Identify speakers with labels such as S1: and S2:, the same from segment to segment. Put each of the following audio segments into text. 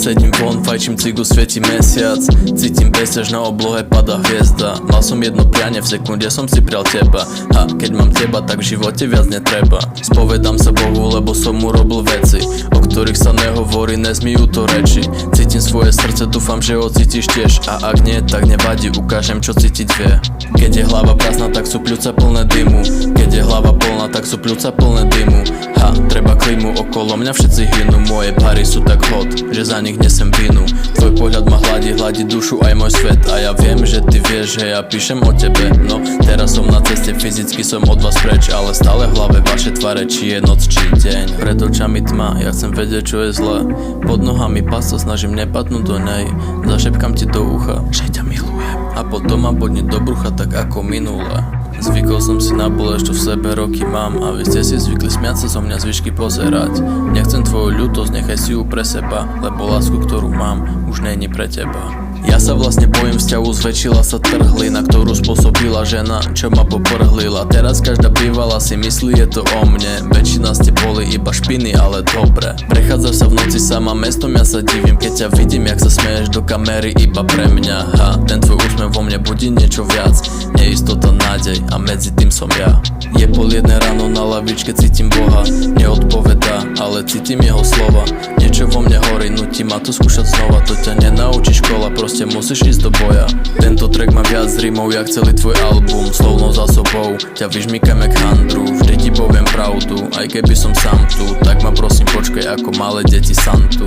S1: Sedím von, fajčím cigu, svieti mesiac. Cítim bezťaž, na oblohe pada hviezda. Mal som jedno prianie, v sekunde som si prial teba. A keď mám teba, tak v živote viac netreba. Spovedám sa Bohu, lebo som urobil veci, o ktorých sa nehovorí, nezmijú to reči. Cítim svoje srdce, dúfam, že ho cítiš tiež. A ak nie, tak nevadí, ukážem, čo cítiť vie. Keď je hlava prázdna, tak sú pľúca plné dymu. Keď je hlava plná, tak sú pľúca plné dymu. Ha, treba klimu, okolo mňa všetci hynú. Moje pary sú tak hot, že za nich nesem vinu. Tvoj pohľad ma hladí dušu aj môj svet. A ja viem, že ty vieš, že ja píšem o tebe. No, teraz som na ceste, fyzicky som od vás preč, ale stále v hlave vaše tvare, či je noc, či deň. Pred očami tma, ja chcem vedieť, čo je zlé. Pod nohami pasa, snažím nepadnúť do nej. Zašepkám ti do ucha, že ťa milujem. A potom ma bodne do brucha, tak ako minule. Zvykol som si na bolesť, čo v sebe roky mám. A vy ste si zvykli smiať sa zo mňa zvyšky pozerať. Nechcem tvoju ľútosť, nechaj si ju pre seba, lebo lásku, ktorú mám, už není pre teba. Ja sa vlastne bojím vzťahu, zväčšila sa trhlina, ktorú spôsobila žena, čo ma poprhlila. Teraz každá bývala si myslí, je to o mne. Väčšina ste boli iba špiny, ale dobre. Prechádzaš sa v noci sama mestom, ja sa divím, keď ťa vidím, jak sa smeješ do kamery iba pre mňa. Ha, ten tvoj úsmev vo mne budí niečo viac, neistota, nádej a medzi tým som ja. Je 1:30 ráno, na lavičke cítim Boha. Neodpovedá, ale cítim jeho slova. Niečo vo mne horí, nutí ma to skúšať znova. To ťa nenaučí škola, proste musíš ísť do boja. Tento track má viac rímov, jak celý tvoj album. Slovnou zásobou ťa vyžmýkam jak handru. Vždy ti poviem pravdu, aj keby som sám tu. Tak ma prosím počkaj, ako malé deti Santu.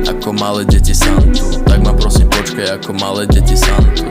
S1: Ako malé deti Santu. Tak ma prosím počkaj, ako malé deti Santu.